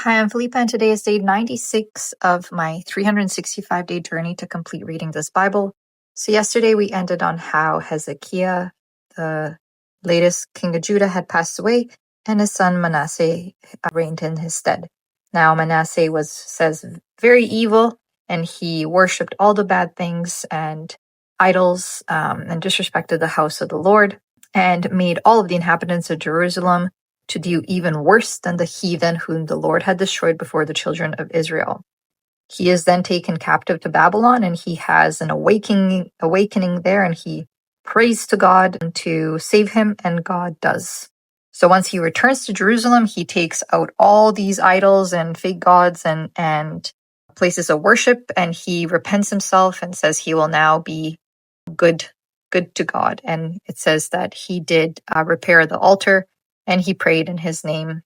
Hi, I'm Felipa, and today is day 96 of my 365-day journey to complete reading this Bible. So yesterday we ended on how Hezekiah, the latest king of Judah, had passed away, and his son Manasseh reigned in his stead. Now Manasseh says, very evil, and he worshipped all the bad things and idols, and disrespected the house of the Lord, and made all of the inhabitants of Jerusalem to do even worse than the heathen whom the Lord had destroyed before the children of Israel. He is then taken captive to Babylon, and he has an awakening there, and he prays to God to save him, and God does. So once he returns to Jerusalem, he takes out all these idols and fake gods and places of worship, and he repents himself and says he will now be good to God. And it says that he did repair the altar, and he prayed in his name.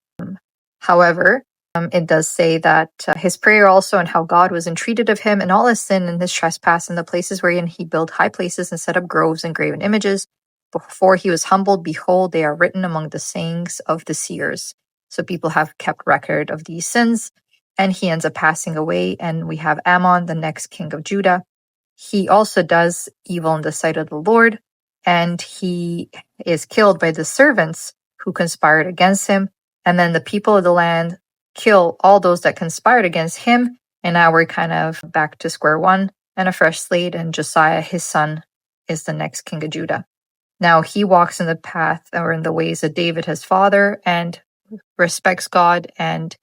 However, it does say that his prayer also, and how God was entreated of him, and all his sin and his trespass, and the places wherein he built high places and set up groves and graven images. Before he was humbled, behold, they are written among the sayings of the seers. So people have kept record of these sins, and he ends up passing away. And we have Ammon, the next king of Judah. He also does evil in the sight of the Lord, and he is killed by the servants who conspired against him. And then the people of the land kill all those that conspired against him. And now we're kind of back to square one and a fresh slate. And Josiah, his son, is the next king of Judah. Now he walks in the path or in the ways of David, his father, and respects God and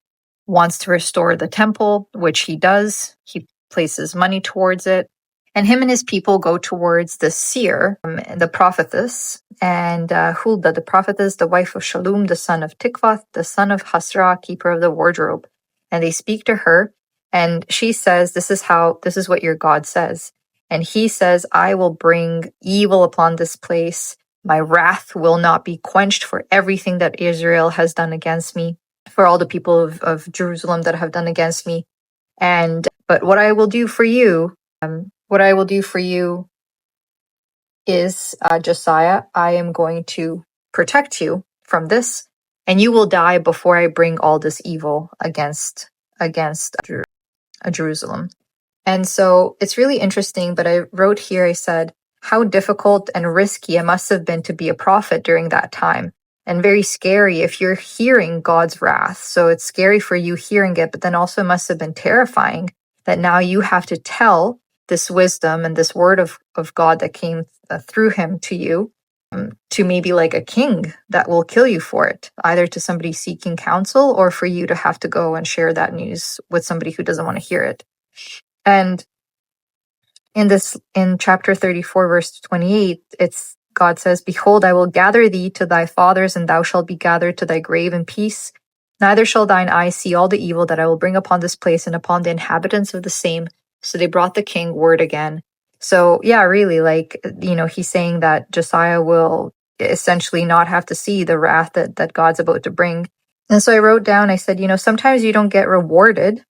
wants to restore the temple, which he does. He places money towards it. And him and his people go towards the seer, the prophetess, and Huldah, the prophetess, the wife of Shallum, the son of Tikvath, the son of Hasrah, keeper of the wardrobe. And they speak to her, and she says, this is what your God says. And he says, I will bring evil upon this place. My wrath will not be quenched for everything that Israel has done against me, for all the people of Jerusalem that have done against me. But what I will do for you, is, Josiah, I am going to protect you from this, and you will die before I bring all this evil against Jerusalem. And so it's really interesting, but I wrote here, I said, how difficult and risky it must have been to be a prophet during that time, and very scary if you're hearing God's wrath. So it's scary for you hearing it, but then also it must have been terrifying that now you have to tell this wisdom and this word of God that came through him to you, to maybe like a king that will kill you for it, either to somebody seeking counsel or for you to have to go and share that news with somebody who doesn't want to hear it. And in chapter 34, verse 28, God says, behold, I will gather thee to thy fathers, and thou shalt be gathered to thy grave in peace. Neither shall thine eyes see all the evil that I will bring upon this place and upon the inhabitants of the same. So they brought the king word again. So yeah, really, he's saying that Josiah will essentially not have to see the wrath that God's about to bring. And so I wrote down, I said, sometimes you don't get rewarded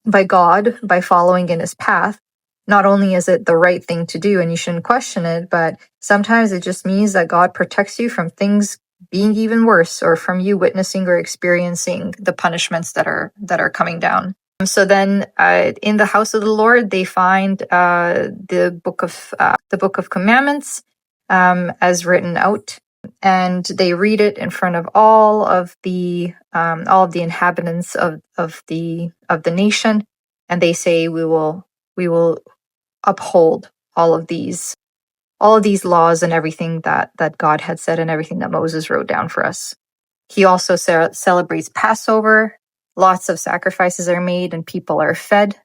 by God by following in his path. Not only is it the right thing to do and you shouldn't question it, but sometimes it just means that God protects you from things being even worse, or from you witnessing or experiencing the punishments that are coming down. So then in the house of the Lord, they find the book of commandments as written out, and they read it in front of all of the inhabitants of the nation, and they say, we will uphold all of these laws and everything that God had said, and everything that Moses wrote down for us. He also celebrates Passover. Lots of sacrifices are made and people are fed.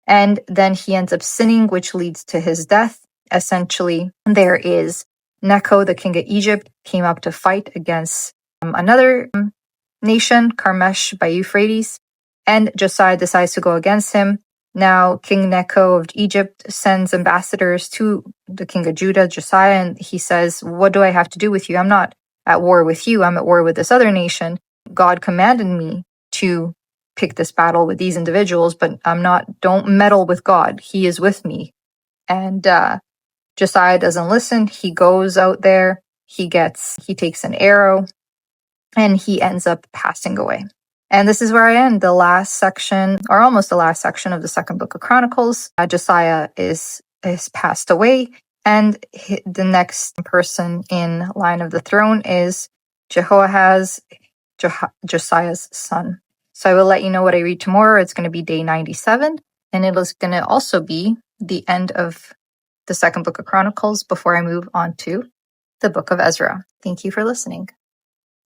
And then he ends up sinning, which leads to his death. Essentially, there is Necho, the king of Egypt, came up to fight against another nation, Carchemish by Euphrates, and Josiah decides to go against him. Now, King Necho of Egypt sends ambassadors to the king of Judah, Josiah, and he says, what do I have to do with you? I'm not at war with you. I'm at war with this other nation. God commanded me to pick this battle with these individuals, but don't meddle with God. He is with me. And Josiah doesn't listen. He goes out there. He takes an arrow, and he ends up passing away. And this is where I end the last section, or almost the last section of the second book of Chronicles. Josiah is passed away, and the next person in line of the throne is Jehoahaz, Josiah's son. So I will let you know what I read tomorrow. It's going to be day 97, and it is going to also be the end of the second book of Chronicles before I move on to the book of Ezra. Thank you for listening.